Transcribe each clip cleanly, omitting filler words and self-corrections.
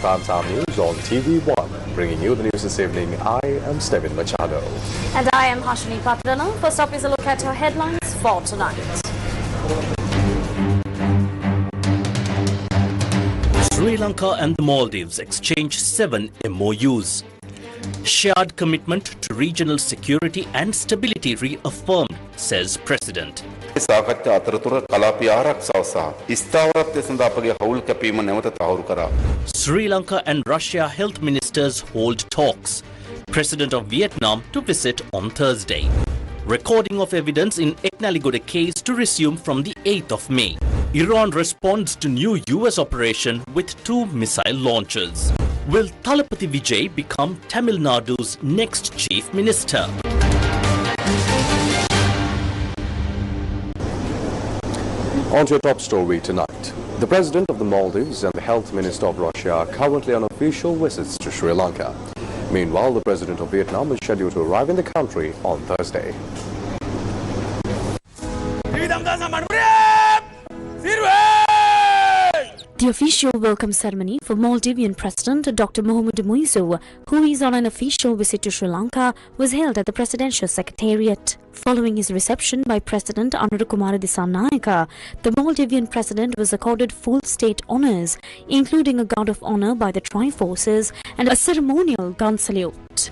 Primetime News on TV1. Bringing you the news this evening, I am Steven Machado. And I am Harshini Patradana. First up is a look at your headlines for tonight. Sri Lanka and the Maldives exchange 7 MOUs. Shared commitment to regional security and stability reaffirmed, says President. Sri Lanka and Russia health ministers hold talks. President of Vietnam to visit on Thursday. Recording of evidence in Ekneligoda case to resume from the 8th of May. Iran responds to new US operation with 2 missile launches. Will Thalapathy Vijay become Tamil Nadu's next chief minister? On to your top story tonight. The President of the Maldives and the Health Minister of Russia are currently on official visits to Sri Lanka. Meanwhile, the President of Vietnam is scheduled to arrive in the country on Thursday. The official welcome ceremony for Maldivian President Dr. Mohamed Muizzu, who is on an official visit to Sri Lanka, was held at the Presidential Secretariat. Following his reception by President Anurukumara Dissanayaka, the Maldivian President was accorded full state honours, including a guard of honour by the Tri-Forces and a ceremonial gun salute.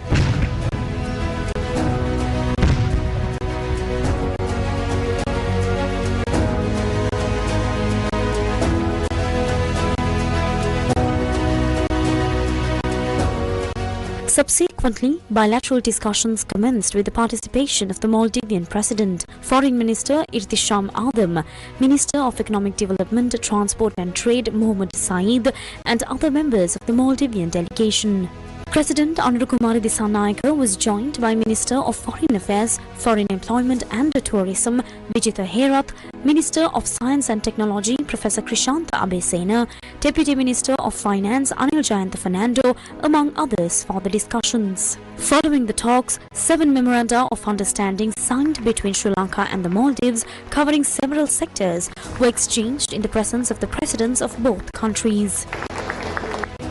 Subsequently, bilateral discussions commenced with the participation of the Maldivian President, Foreign Minister Irtisham Adam, Minister of Economic Development, Transport and Trade Mohammed Saeed, and other members of the Maldivian delegation. President Anurukumara Dissanayaka was joined by Minister of Foreign Affairs, Foreign Employment and Tourism Vijitha Herath, Minister of Science and Technology Professor Krishantha Abesena, Deputy Minister of Finance Anil Jayantha Fernando, among others, for the discussions. Following the talks, 7 memoranda of understanding signed between Sri Lanka and the Maldives, covering several sectors, were exchanged in the presence of the presidents of both countries.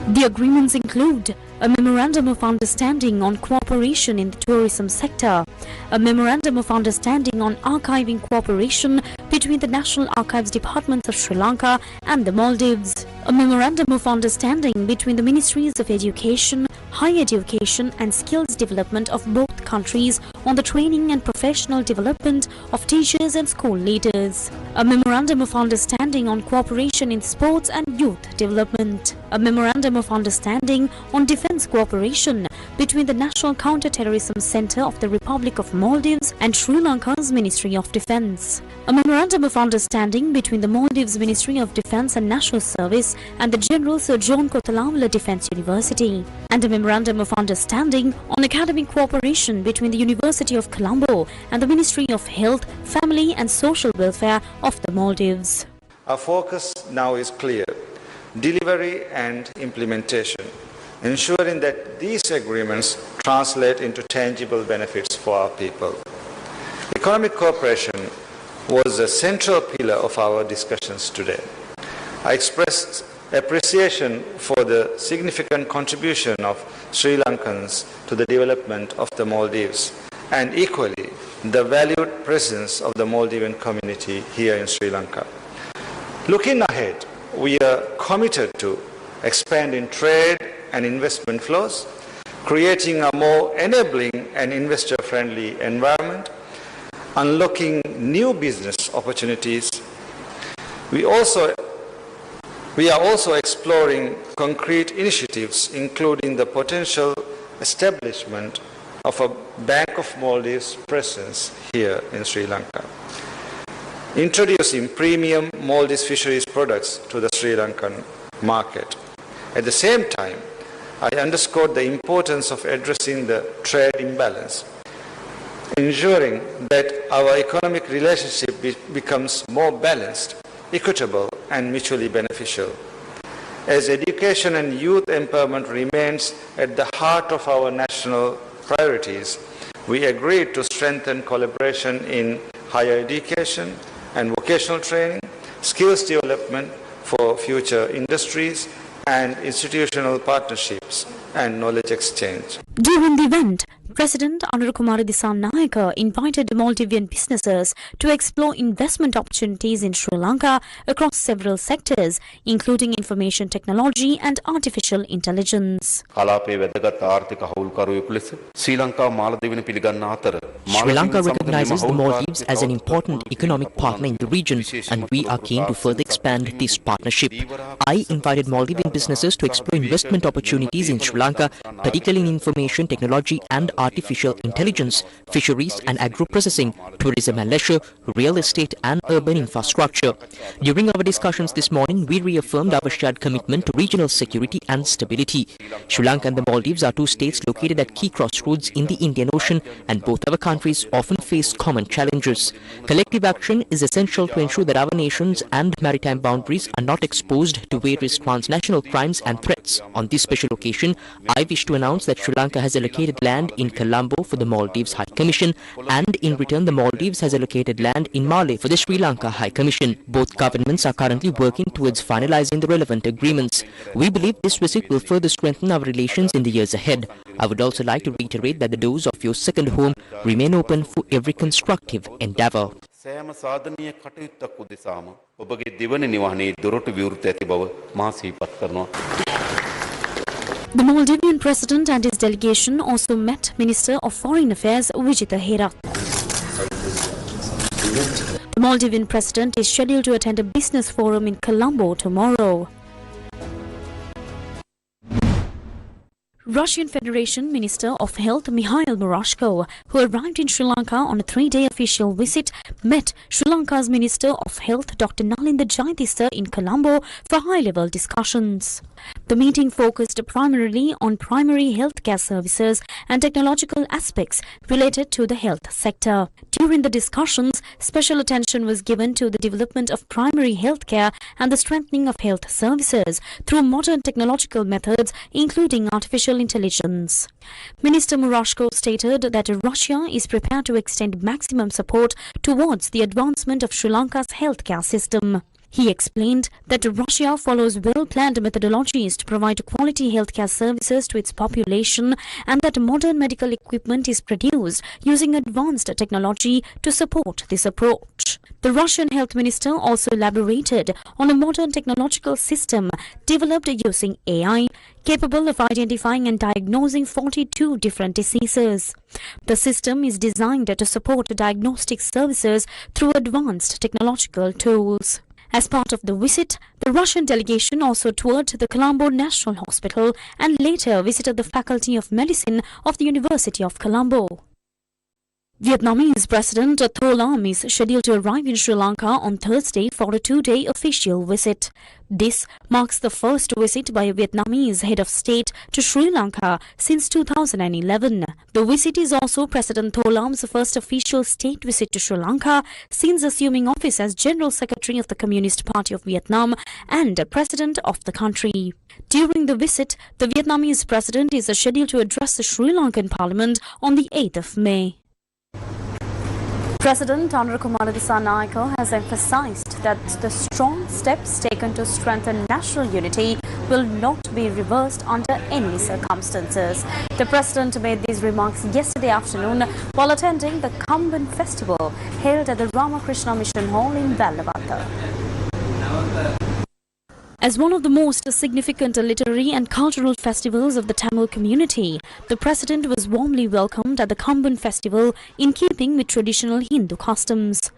The agreements include a Memorandum of Understanding on Cooperation in the Tourism Sector, a Memorandum of Understanding on Archiving Cooperation between the National Archives Departments of Sri Lanka and the Maldives, a Memorandum of Understanding between the Ministries of Education, Higher Education and Skills Development of both countries on the training and professional development of teachers and school leaders, a Memorandum of Understanding on Cooperation in Sports and Youth Development, a Memorandum of Understanding on Defence Cooperation between the National Counter-Terrorism Centre of the Republic of Maldives and Sri Lanka's Ministry of Defence, a Memorandum of Understanding between the Maldives Ministry of Defence and National Service and the General Sir John Kotalawala Defence University, and a Memorandum of Understanding on Academic Cooperation between the University of Colombo and the Ministry of Health, Family and Social Welfare of the Maldives. Our focus now is clear: delivery and implementation, ensuring that these agreements translate into tangible benefits for our people. Economic cooperation was a central pillar of our discussions today. I expressed appreciation for the significant contribution of Sri Lankans to the development of the Maldives, and equally the valued presence of the Maldivian community here in Sri Lanka. Looking ahead, we are committed to expanding trade and investment flows, creating a more enabling and investor-friendly environment, unlocking new business opportunities. We are also exploring concrete initiatives, including the potential establishment of a Bank of Maldives presence here in Sri Lanka, introducing premium Maldives fisheries products to the Sri Lankan market. At the same time, I underscored the importance of addressing the trade imbalance, ensuring that our economic relationship becomes more balanced, equitable and mutually beneficial. As education and youth empowerment remains at the heart of our national priorities, we agreed to strengthen collaboration in higher education and vocational training, skills development for future industries, and institutional partnerships and knowledge exchange. During the event, President Anurukumara Dissanayake invited Maldivian businesses to explore investment opportunities in Sri Lanka across several sectors, including information technology and artificial intelligence. Sri Lanka recognizes the Maldives as an important economic partner in the region, and we are keen to further expand this partnership. I invited Maldivian businesses to explore investment opportunities in Sri Lanka, particularly in information technology and artificial intelligence, fisheries and agro-processing, tourism and leisure, real estate and urban infrastructure. During our discussions this morning, we reaffirmed our shared commitment to regional security and stability. Sri Lanka and the Maldives are two states located at key crossroads in the Indian Ocean, and both our countries often face common challenges. Collective action is essential to ensure that our nations and maritime boundaries are not exposed to various transnational crimes and threats. On this special occasion, I wish to announce that Sri Lanka has allocated land in Colombo for the Maldives High Commission, and in return the Maldives has allocated land in Male for the Sri Lanka High Commission. Both governments are currently working towards finalizing the relevant agreements. We believe this visit will further strengthen our relations in the years ahead. I would also like to reiterate that the doors of your second home remain open for every constructive endeavour. The Maldivian President and his delegation also met Minister of Foreign Affairs Vijitha Herat. The Maldivian President is scheduled to attend a business forum in Colombo tomorrow. Russian Federation Minister of Health Mikhail Murashko, who arrived in Sri Lanka on a 3-day official visit, met Sri Lanka's Minister of Health Dr. Nalinda Jayatista in Colombo for high-level discussions. The meeting focused primarily on primary healthcare services and technological aspects related to the health sector. During the discussions, special attention was given to the development of primary healthcare and the strengthening of health services through modern technological methods, including artificial intelligence. Minister Murashko stated that Russia is prepared to extend maximum support towards the advancement of Sri Lanka's healthcare system. He explained that Russia follows well-planned methodologies to provide quality healthcare services to its population, and that modern medical equipment is produced using advanced technology to support this approach. The Russian health minister also elaborated on a modern technological system developed using AI, capable of identifying and diagnosing 42 different diseases. The system is designed to support diagnostic services through advanced technological tools. As part of the visit, the Russian delegation also toured the Colombo National Hospital and later visited the Faculty of Medicine of the University of Colombo. Vietnamese President Tho Lam is scheduled to arrive in Sri Lanka on Thursday for a 2-day official visit. This marks the first visit by a Vietnamese head of state to Sri Lanka since 2011. The visit is also President Tho Lam's first official state visit to Sri Lanka since assuming office as General Secretary of the Communist Party of Vietnam and President of the country. During the visit, the Vietnamese President is scheduled to address the Sri Lankan Parliament on the 8th of May. President Anurukumara Dissanayake has emphasized that the strong steps taken to strengthen national unity will not be reversed under any circumstances. The President made these remarks yesterday afternoon while attending the Kamban Festival held at the Ramakrishna Mission Hall in Vallabhata. As one of the most significant literary and cultural festivals of the Tamil community, the President was warmly welcomed at the Kamban Festival in keeping with traditional Hindu customs.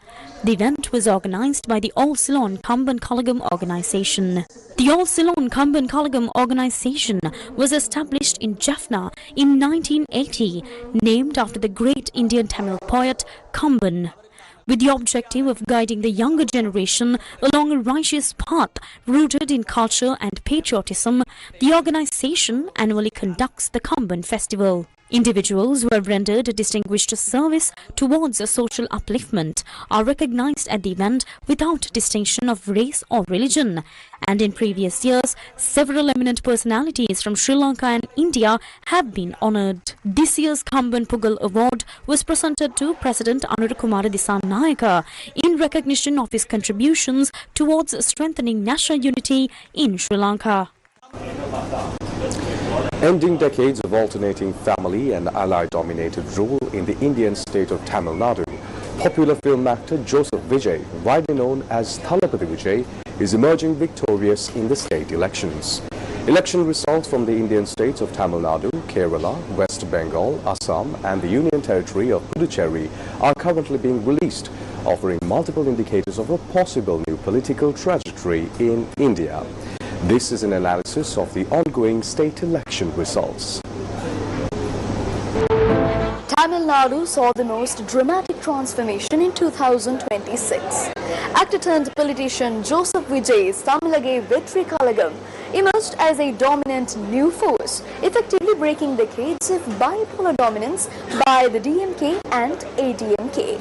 The event was organized by the All Ceylon Kamban Kalagam organization. The All Ceylon Kamban Kalagam organization was established in Jaffna in 1980, named after the great Indian Tamil poet Kamban, with the objective of guiding the younger generation along a righteous path rooted in culture and patriotism. The organization annually conducts the Kamban Festival. Individuals who have rendered a distinguished service towards a social upliftment are recognized at the event without distinction of race or religion. And in previous years, several eminent personalities from Sri Lanka and India have been honored. This year's Kamban Pugal Award was presented to President Anurukumara Dissanayake in recognition of his contributions towards strengthening national unity in Sri Lanka. Ending decades of alternating family and ally-dominated rule in the Indian state of Tamil Nadu, popular film actor Joseph Vijay, widely known as Thalapathy Vijay, is emerging victorious in the state elections. Election results from the Indian states of Tamil Nadu, Kerala, West Bengal, Assam and the Union Territory of Puducherry are currently being released, offering multiple indicators of a possible new political trajectory in India. This is an analysis of the ongoing state election results. Tamil Nadu saw the most dramatic transformation in 2026. Actor-turned-politician Joseph Vijay's Tamilage Vetri Kalagam emerged as a dominant new force, effectively breaking decades of bipolar dominance by the DMK and ADMK.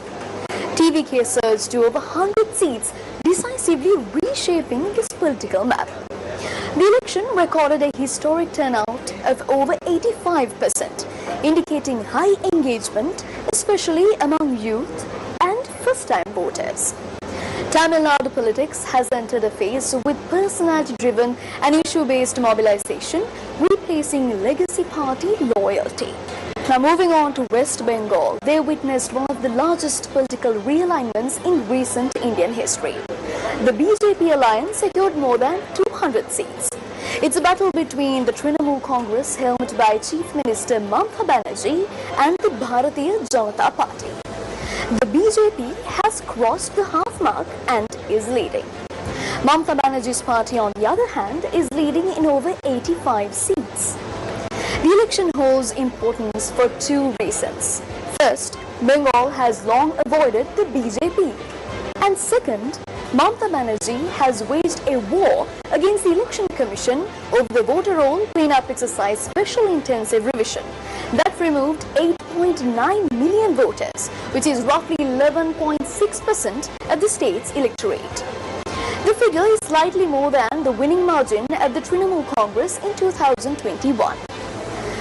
TVK surged to over 100 seats, decisively reshaping this political map. The election recorded a historic turnout of over 85%, indicating high engagement, especially among youth and first-time voters. Tamil Nadu politics has entered a phase with personality-driven and issue-based mobilization, replacing legacy party loyalty. Now moving on to West Bengal, they witnessed one of the largest political realignments in recent Indian history. The BJP alliance secured more than 200 seats. It's a battle between the Trinamool Congress helmed by Chief Minister Mamata Banerjee and the Bharatiya Janata Party. The BJP has crossed the half mark and is leading. Mamata Banerjee's party, on the other hand, is leading in over 85 seats. The election holds importance for two reasons. First, Bengal has long avoided the BJP. And second, Mamata Banerjee has waged a war against the Election Commission over the voter roll clean-up exercise special intensive revision that removed 8.9 million voters, which is roughly 11.6% of the state's electorate. The figure is slightly more than the winning margin at the Trinamool Congress in 2021.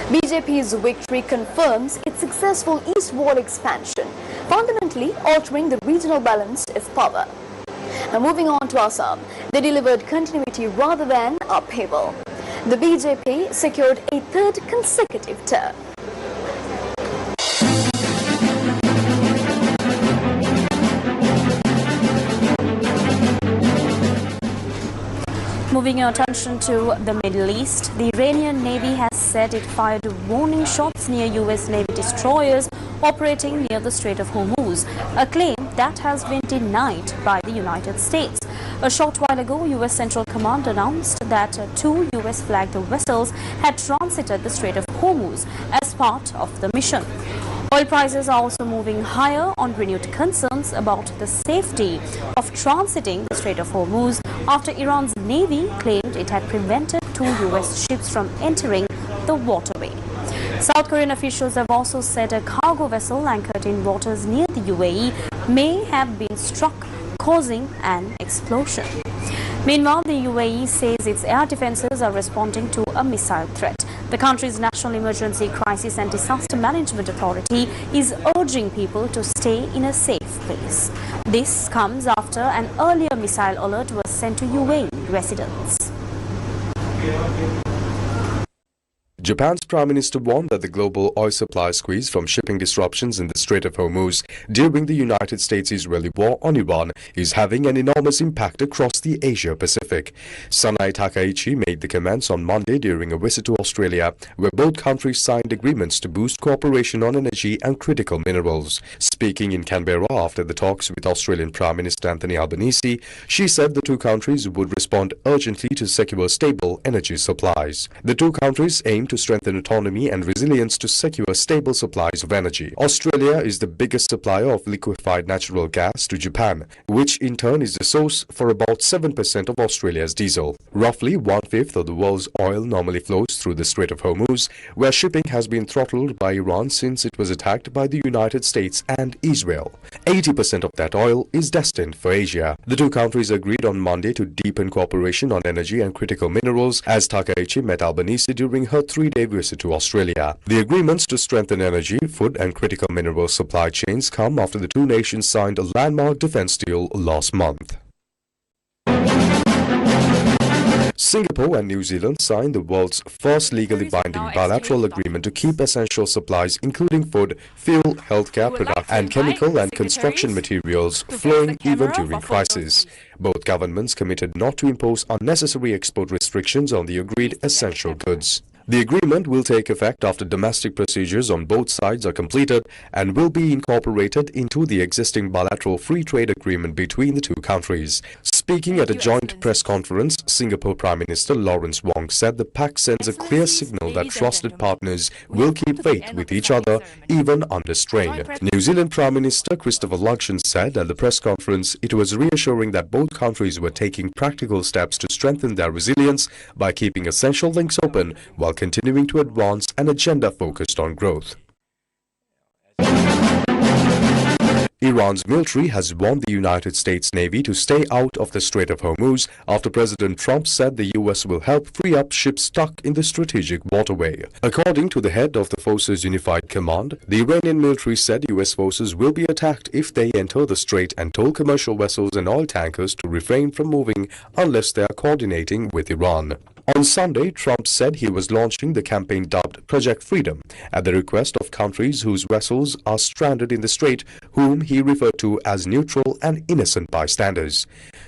BJP's victory confirms its successful eastward expansion, fundamentally altering the regional balance of power. Now moving on to Assam, they delivered continuity rather than upheaval. The BJP secured a third consecutive term. Moving your attention to the Middle East, the Iranian Navy has said it fired warning shots near US Navy destroyers operating near the Strait of Hormuz, a claim that has been denied by the United States. A short while ago, US Central Command announced that two US-flagged vessels had transited the Strait of Hormuz as part of the mission. Oil prices are also moving higher on renewed concerns about the safety of transiting the Strait of Hormuz after Iran's Navy claimed it had prevented two US ships from entering the waterway. South Korean officials have also said a cargo vessel anchored in waters near the UAE may have been struck, causing an explosion. Meanwhile, the UAE says its air defenses are responding to a missile threat. The country's National Emergency Crisis and Disaster Management Authority is urging people to stay in a safe place. This comes after an earlier missile alert was sent to UAE residents. Japan's Prime Minister warned that the global oil supply squeeze from shipping disruptions in the Strait of Hormuz during the United States-Israeli war on Iran is having an enormous impact across the Asia-Pacific. Sanai Takaichi made the comments on Monday during a visit to Australia, where both countries signed agreements to boost cooperation on energy and critical minerals. Speaking in Canberra after the talks with Australian Prime Minister Anthony Albanese, she said the two countries would respond urgently to secure stable energy supplies. The two countries aim to strengthen autonomy and resilience to secure stable supplies of energy. Australia is the biggest supplier of liquefied natural gas to Japan, which in turn is the source for about 7% of Australia's diesel. Roughly one-fifth of the world's oil normally flows through the Strait of Hormuz, where shipping has been throttled by Iran since it was attacked by the United States and Israel. 80% of that oil is destined for Asia. The two countries agreed on Monday to deepen cooperation on energy and critical minerals as Takaichi met Albanese during her three-day visit to Australia. The agreements to strengthen energy, food and critical mineral supply chains come after the two nations signed a landmark defense deal last month. Singapore and New Zealand signed the world's first legally binding bilateral agreement to keep essential supplies including food, fuel, healthcare products and chemical and construction materials flowing even during crisis. Both governments committed not to impose unnecessary export restrictions on the agreed essential goods. The agreement will take effect after domestic procedures on both sides are completed and will be incorporated into the existing bilateral free trade agreement between the two countries. Speaking at a joint press conference, Singapore Prime Minister Lawrence Wong said the pact sends a clear signal that trusted partners will keep faith with each other even under strain. New Zealand Prime Minister Christopher Luxon said at the press conference it was reassuring that both countries were taking practical steps to strengthen their resilience by keeping essential links open while continuing to advance an agenda focused on growth. Iran's military has warned the United States Navy to stay out of the Strait of Hormuz after President Trump said the U.S. will help free up ships stuck in the strategic waterway. According to the head of the Forces Unified Command, the Iranian military said U.S. forces will be attacked if they enter the strait and told commercial vessels and oil tankers to refrain from moving unless they are coordinating with Iran. On Sunday, Trump said he was launching the campaign dubbed Project Freedom at the request of countries whose vessels are stranded in the strait, whom he referred to as neutral and innocent bystanders.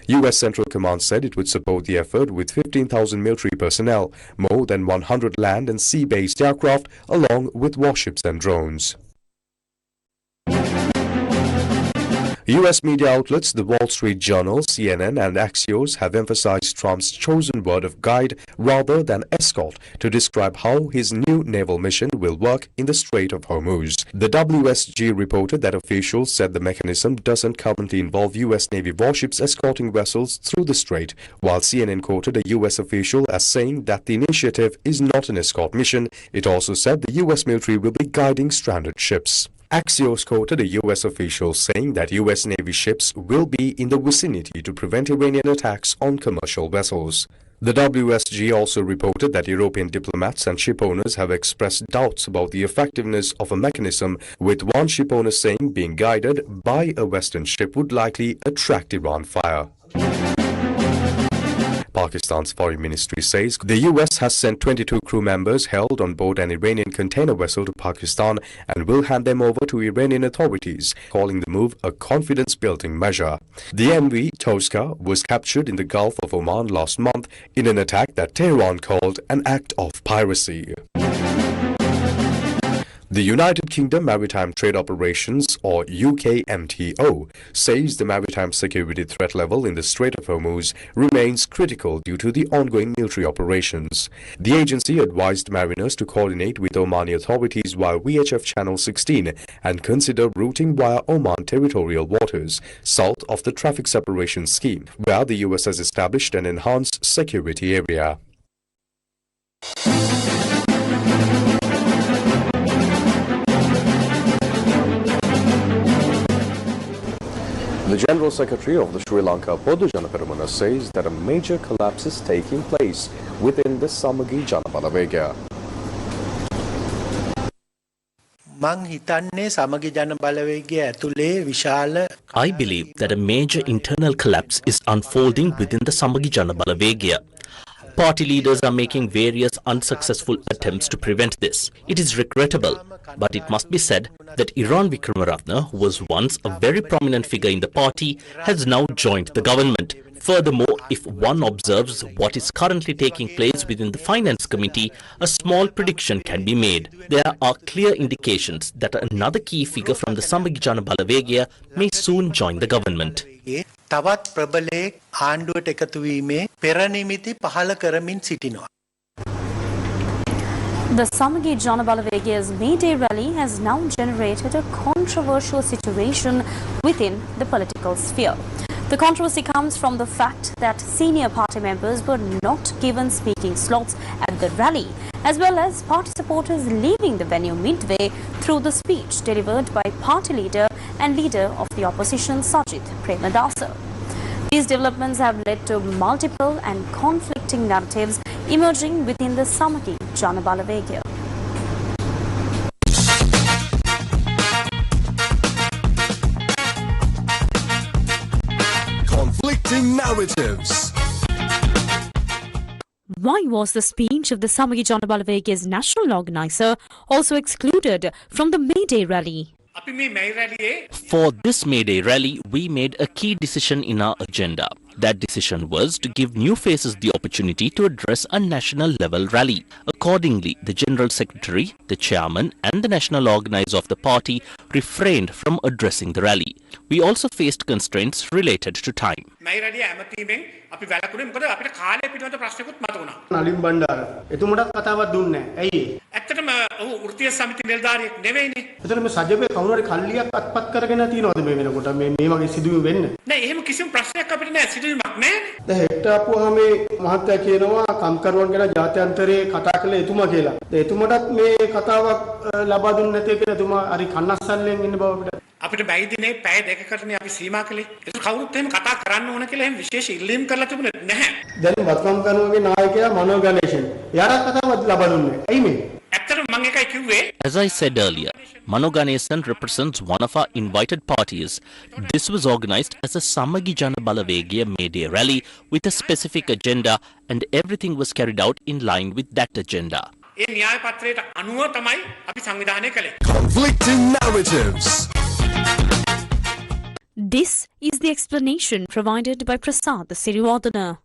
U.S. Central Command said it would support the effort with 15,000 military personnel, more than 100 land and sea-based aircraft, along with warships and drones. U.S. media outlets, the Wall Street Journal, CNN and Axios have emphasized Trump's chosen word of guide rather than escort to describe how his new naval mission will work in the Strait of Hormuz. The WSG reported that officials said the mechanism doesn't currently involve U.S. Navy warships escorting vessels through the strait, while CNN quoted a U.S. official as saying that the initiative is not an escort mission. It also said the U.S. military will be guiding stranded ships. Axios quoted a U.S. official saying that U.S. Navy ships will be in the vicinity to prevent Iranian attacks on commercial vessels. The WSG also reported that European diplomats and shipowners have expressed doubts about the effectiveness of a mechanism, with one shipowner saying being guided by a Western ship would likely attract Iran fire. Pakistan's foreign ministry says the U.S. has sent 22 crew members held on board an Iranian container vessel to Pakistan and will hand them over to Iranian authorities, calling the move a confidence-building measure. The MV Tosca was captured in the Gulf of Oman last month in an attack that Tehran called an act of piracy. The United Kingdom Maritime Trade Operations, or UKMTO, says the maritime security threat level in the Strait of Hormuz remains critical due to the ongoing military operations. The agency advised mariners to coordinate with Omani authorities via VHF Channel 16 and consider routing via Oman territorial waters, south of the traffic separation scheme, where the US has established an enhanced security area. The General Secretary of the Sri Lanka Podujana Peramuna says that a major collapse is taking place within the Samagi Janabalawega. I believe that a major internal collapse is unfolding within the Samagi Janabalawega. Party leaders are making various unsuccessful attempts to prevent this. It is regrettable, but it must be said that Iran Vikramaratne, who was once a very prominent figure in the party, has now joined the government. Furthermore, if one observes what is currently taking place within the Finance Committee, a small prediction can be made. There are clear indications that another key figure from the Samagi Janabalawega may soon join the government. තවත් ප්‍රබලයෙක් ආණ්ඩුවට එකතු වීමේ පෙරනිමිති පහළ කරමින් සිටිනවා. The Samagi Janabalawega's May Day rally has now generated a controversial situation within the political sphere. The controversy comes from the fact that senior party members were not given speaking slots at the rally, as well as party supporters leaving the venue midway through the speech delivered by party leader and leader of the opposition Sajid Premadasa. These developments have led to multiple and conflicting narratives emerging within the Samagi Janabalawega. Conflicting narratives. why was the speech of the Samagi Janabalavage's national organizer also excluded from the May Day rally? For this May Day rally, we made a key decision in our agenda. That decision was to give new faces the opportunity to address a national level rally. Accordingly, the General Secretary, the Chairman and the national organizer of the party refrained from addressing the rally. We also faced constraints related to time. අපිට බැයි දිනේ පැය දෙකකටනේ අපි සීමා කළේ. ඒක කවුරුත් එහෙම කතා කරන්න ඕන කියලා එහෙම විශේෂ ඉල්ලීම් කරලා තිබුණේ නැහැ. දැන් වත්කම් කරනවාගේ නායකයා මනෝ ගණේෂන්. එයාට කතාවක් ලබා දුන්නේ. ඇයි මේ? ඇත්තටම මම එකයි කිව්වේ. As I said earlier, Mano Ganesan represents one of our invited parties. This was organized as a Samagi Jana Balavagiya May Day rally with a specific agenda, and everything was carried out in line with that agenda. ඒ න්‍යාය පත්‍රයට අනුව තමයි අපි සංවිධානය කළේ. Conflicting narratives. This is the explanation provided by Prasad Siriwardana.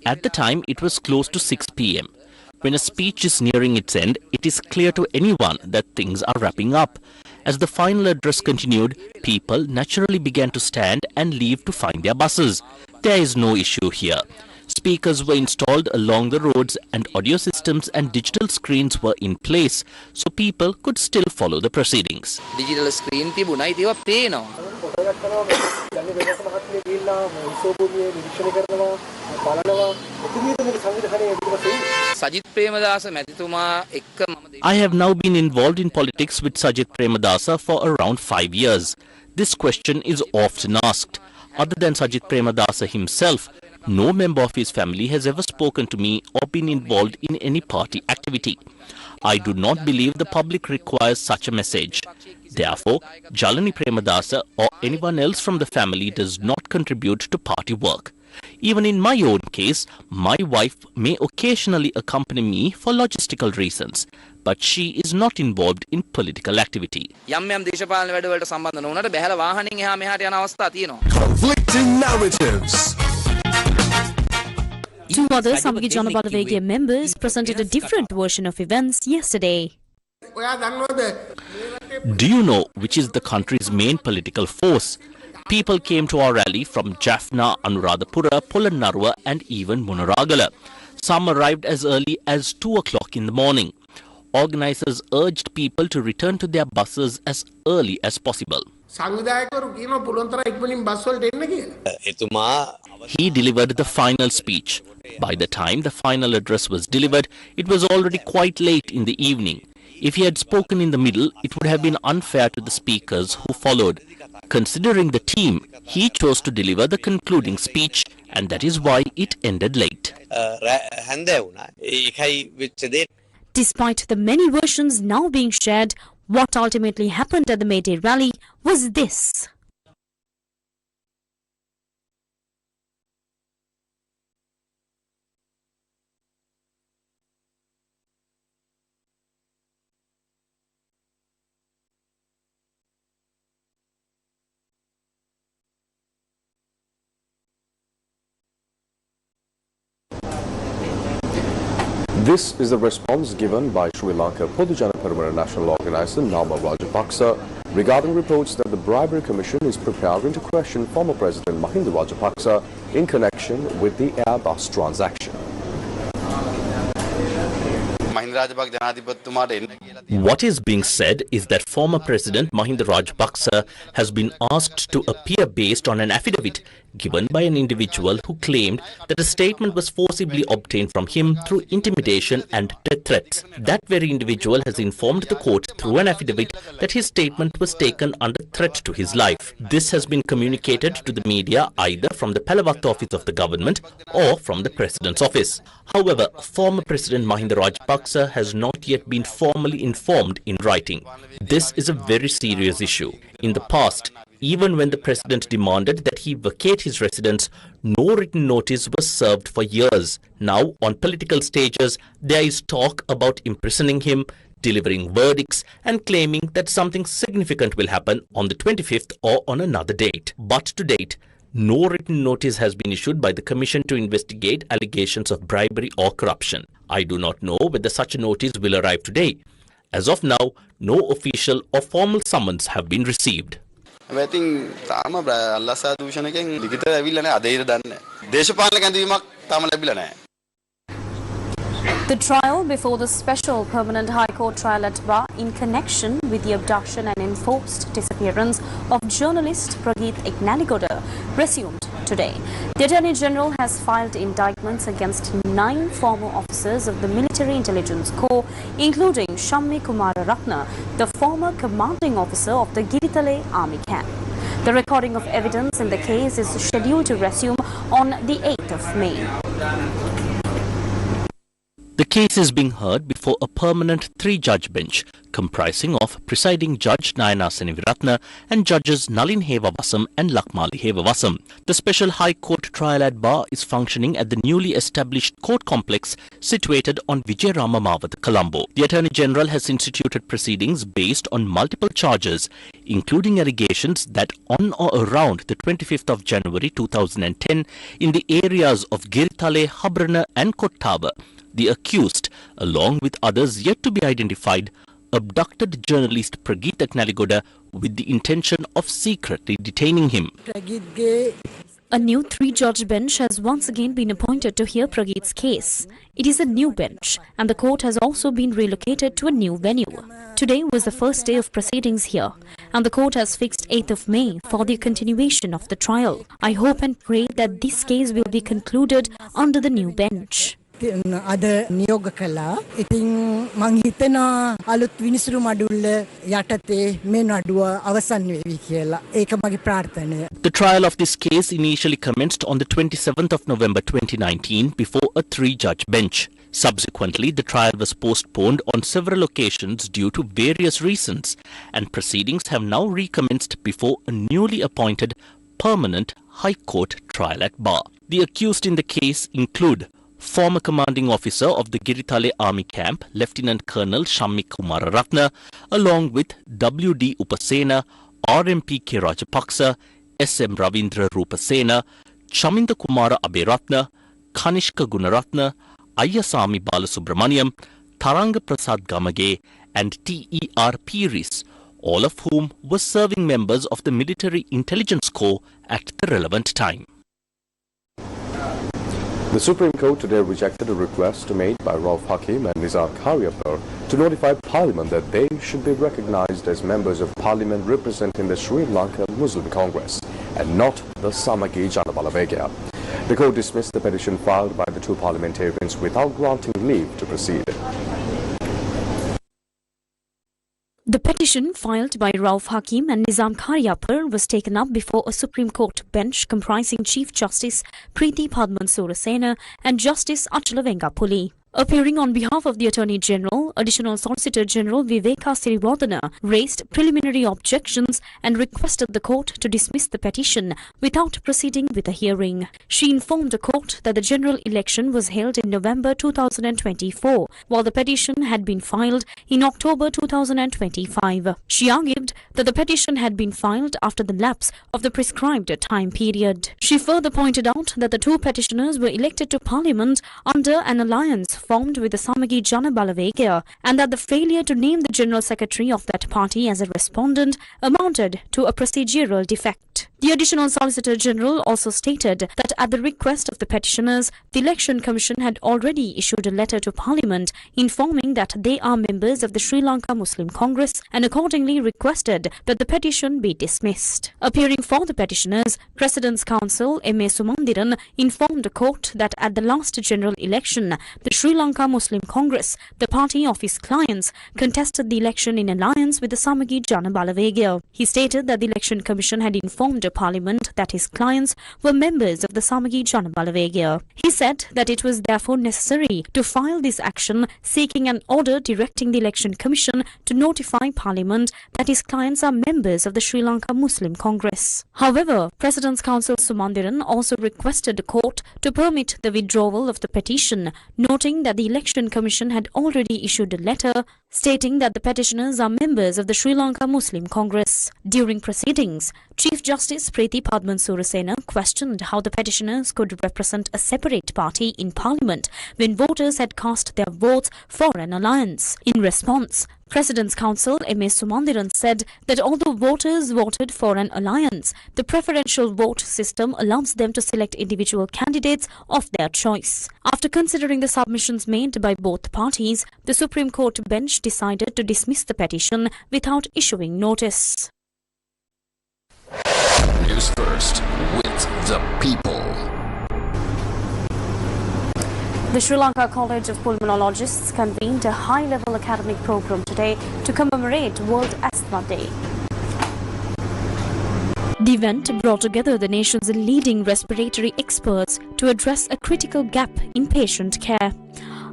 At the time, it was close to 6 p.m. When a speech is nearing its end, it is clear to anyone that things are wrapping up. As the final address continued, people naturally began to stand and leave to find their buses. There is no issue here. Speakers were installed along the roads and audio systems and digital screens were in place, so people could still follow the proceedings. Digital screen තිබුණා ඒවා පේනවා. සජිත් ප්‍රේමදාස මැතිතුමා එක්ක I have now been involved in politics with Sajith Premadasa for around 5 years. This question is often asked. Other than Sajith Premadasa himself, no member of his family has ever spoken to me or been involved in any party activity. I do not believe the public requires such a message. Therefore, Jalani Premadasa or anyone else from the family does not contribute to party work. Even in my own case, my wife may occasionally accompany me for logistical reasons, but she is not involved in political activity. යම් දේශපාලන වැඩවලට සම්බන්ධ නොවුනට බැහැලා වාහනින් එහා මෙහාට යන අවස්ථා තියෙනවා. Conflicting narratives. Two other Samagi Jana Balavagiya members presented a different version of events yesterday. Do you know which is the country's main political force? People came to our rally from Jaffna, Anuradhapura, Polonnaruwa and even Munaragala. Some arrived as early as 2 o'clock in the morning. Organizers urged people to return to their buses as early as possible. He delivered the final speech. By the time the final address was delivered, it was already quite late in the evening. If he had spoken in the middle, it would have been unfair to the speakers who followed. Considering the team, he chose to deliver the concluding speech, and that is why it ended late. Despite the many versions now being shared, what ultimately happened at the May Day rally was this. This is the response given by Sri Lanka Podujana Peramara National Organizer Nama Rajapaksa regarding reports that the Bribery Commission is preparing to question former President Mahinda Rajapaksa in connection with the Airbus transaction. What is being said is that former President Mahinda Rajapaksa has been asked to appear based on an affidavit given by an individual who claimed that a statement was forcibly obtained from him through intimidation and death threats. That very individual has informed the court through an affidavit that his statement was taken under threat to his life. This has been communicated to the media either from the Pelavath office of the government or from the President's office. However, former President Mahinda Rajapaksa has not yet been formally informed in writing. This is a very serious issue. In the past, even when the president demanded that he vacate his residence, no written notice was served for years. Now, on political stages, there is talk about imprisoning him, delivering verdicts and claiming that something significant will happen on the 25th or on another date. But to date, no written notice has been issued by the Commission to investigate allegations of bribery or corruption. I do not know whether such a notice will arrive today. As of now, no official or formal summons have been received. The trial before the Special Permanent High Court trial at Bar in connection with the abduction and enforced disappearance of journalist Ekneligoda resumed today. The Attorney General has filed indictments against 9 former officers of the Military Intelligence Corps, including Shammi Kumararatna, the former commanding officer of the Giritale Army camp. The recording of evidence in the case is scheduled to resume on the 8th of May. The case is being heard before a permanent 3-judge bench comprising of presiding Judge Nayana Seneviratna and Judges Nalin Hewawasam and Lakmali Hewawasam. The Special High Court trial at Bar is functioning at the newly established court complex situated on Vijayarama Mawatha, Colombo. The Attorney General has instituted proceedings based on multiple charges, including allegations that on or around the 25th of January 2010 in the areas of Giritale, Habrana and Kottava, the accused, along with others yet to be identified, abducted journalist Ekneligoda with the intention of secretly detaining him. A new 3-judge bench has once again been appointed to hear Pragit's case. It is a new bench, and the court has also been relocated to a new venue. Today was the first day of proceedings here, and the court has fixed 8th of May for the continuation of the trial. I hope and pray that this case will be concluded under the new bench. අද නියෝග කළා. ඉතින් මං හිතනවා අලුත් විනිසුරු මඩුල්ල යටතේ මේ නඩුව අවසන් වෙවි කියලා. ඒක මගේ ප්‍රාර්ථනාව. The trial of this case initially commenced on the 27th of November 2019 before a 3-judge bench. Subsequently, the trial was postponed on several occasions due to various reasons, and proceedings have now recommenced before a newly appointed permanent High Court trial at Bar. The accused in the case include former commanding officer of the Giritale Army camp, Lieutenant Colonel Shammi Kumararatna, along with W.D. Upasena, RMP K. Rajapaksa, S.M. Ravindra Rupasena, Chaminda Kumara Aberatna, Kanishka Gunaratna, Ayyasami Balasubramaniam, Taranga Prasad Gamage, and T.E.R. Piris, all of whom were serving members of the Military Intelligence Corps at the relevant time. The Supreme Court today rejected a request made by Rauf Hakim and Nizam Karyapur to notify Parliament that they should be recognized as members of Parliament representing the Sri Lanka Muslim Congress and not the Samagi Janabalavegya. The court dismissed the petition filed by the 2 parliamentarians without granting leave to proceed. The petition filed by Rauf Hakim and Nizam Karyapur was taken up before a Supreme Court bench comprising Chief Justice Preeti Padman Surasena and Justice Achala Vengapuli. Appearing on behalf of the Attorney General, Additional Solicitor General Viveka Sirivardhana raised preliminary objections and requested the court to dismiss the petition without proceeding with a hearing. She informed the court that the general election was held in November 2024, while the petition had been filed in October 2025. She argued that the petition had been filed after the lapse of the prescribed time period. She further pointed out that the 2 petitioners were elected to Parliament under an alliance formed with the Samagi Jana Balavegya, and that the failure to name the General Secretary of that party as a respondent amounted to a procedural defect. The Additional Solicitor General also stated that at the request of the petitioners, the Election Commission had already issued a letter to Parliament informing that they are members of the Sri Lanka Muslim Congress and accordingly requested that the petition be dismissed. Appearing for the petitioners, President's Counsel M.A. Sumandiran informed the court that at the last general election, the Sri Sri Lanka Muslim Congress, the party of his clients, contested the election in alliance with the Samagi Jana Balawegaya. He stated that the Election Commission had informed Parliament that his clients were members of the Samagi Jana Balawegaya. He said that it was therefore necessary to file this action seeking an order directing the Election Commission to notify Parliament that his clients are members of the Sri Lanka Muslim Congress. However, President's Counsel Sumandiran also requested the court to permit the withdrawal of the petition, noting that the Election Commission had already issued a letter stating that the petitioners are members of the Sri Lanka Muslim Congress. During proceedings, Chief Justice Preeti Padman Surasena questioned how the petitioners could represent a separate party in Parliament when voters had cast their votes for an alliance. In response, President's Counsel M.A. Sumandiran said that although voters voted for an alliance, the preferential vote system allows them to select individual candidates of their choice. After considering the submissions made by both parties, the Supreme Court bench decided to dismiss the petition without issuing notice. Newsfirst with the people. The Sri Lanka College of Pulmonologists convened a high-level academic program today to commemorate World Asthma Day. The event brought together the nation's leading respiratory experts to address a critical gap in patient care.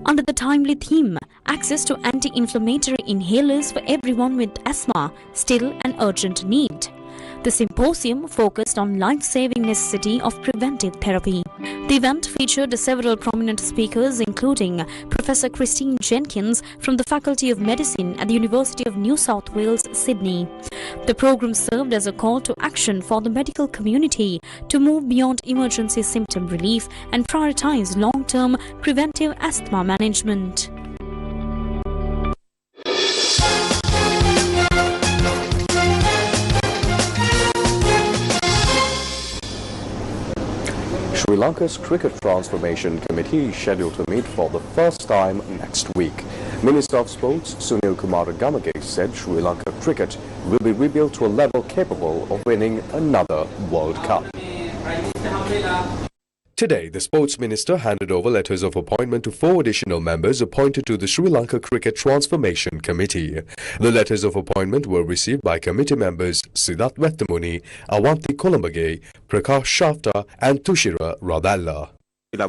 Under the timely theme, access to anti-inflammatory inhalers for everyone with asthma, still an urgent need. The symposium focused on life-saving necessity of preventive therapy. The event featured several prominent speakers including Professor Christine Jenkins from the Faculty of Medicine at the University of New South Wales, Sydney. The program served as a call to action for the medical community to move beyond emergency symptom relief and prioritize long-term preventive asthma management. Sri Lanka's Cricket Transformation Committee is scheduled to meet for the first time next week. Minister of Sports Sunil Kumar Gamage said Sri Lanka cricket will be rebuilt to a level capable of winning another World Cup. Today, the Sports Minister handed over letters of appointment to 4 additional members appointed to the Sri Lanka Cricket Transformation Committee. The letters of appointment were received by committee members Siddharth Vettamuni, Awanti Kolambage, Prakash Shafta and Tushira Radalla. I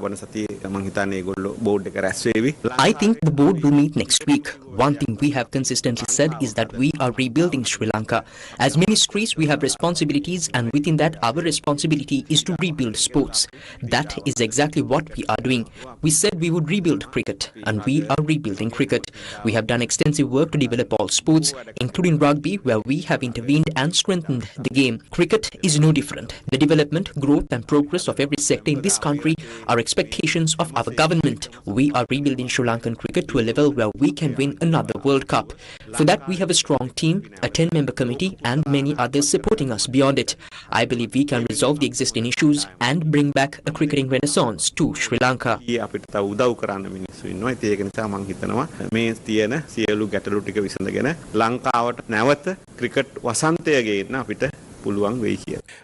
think the board will meet next week. One thing we have consistently said is that we are rebuilding Sri Lanka. As ministries, we have responsibilities, and within that, our responsibility is to rebuild sports. That is exactly what we are doing. We said we would rebuild cricket, and we are rebuilding cricket. We have done extensive work to develop all sports, including rugby, where we have intervened and strengthened the game. Cricket is no different. The development, growth and progress of every sector in this country are expectations of our government. We are rebuilding Sri Lankan cricket to a level where we can win another World Cup. For that, we have a strong team, a 10-member committee and many others supporting us beyond it. I believe we can resolve the existing issues and bring back a cricketing renaissance to Sri Lanka.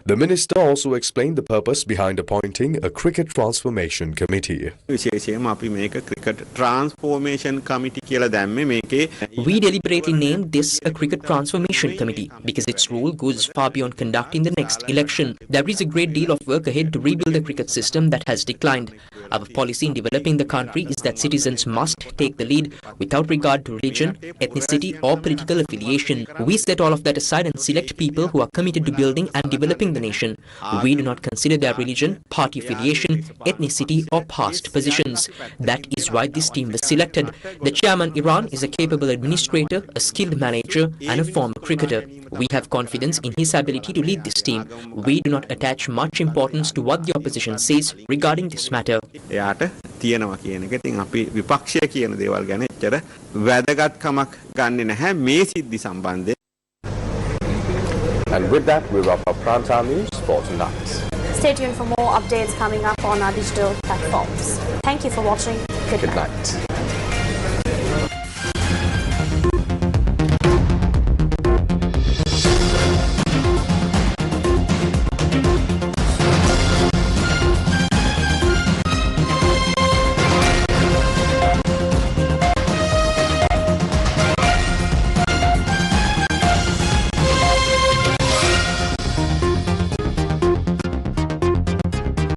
The minister also explained the purpose behind appointing a cricket transformation committee. We deliberately named this a cricket transformation committee because its role goes far beyond conducting the next election. There is a great deal of work ahead to rebuild the cricket system that has declined. Our policy in developing the country is that citizens must take the lead without regard to religion, ethnicity or political affiliation. We set all of that aside and select people who are committed to building and developing the nation. We do not consider their religion, party affiliation, ethnicity or past positions. That is why this team was selected. The chairman Iran is a capable administrator, a skilled manager and a former cricketer. We have confidence in his ability to lead this team. We do not attach much importance to what the opposition says regarding this matter. And with that, we wrap up Primetime News for tonight. Stay tuned for more updates coming up on our digital platforms. Thank you for watching. Good night.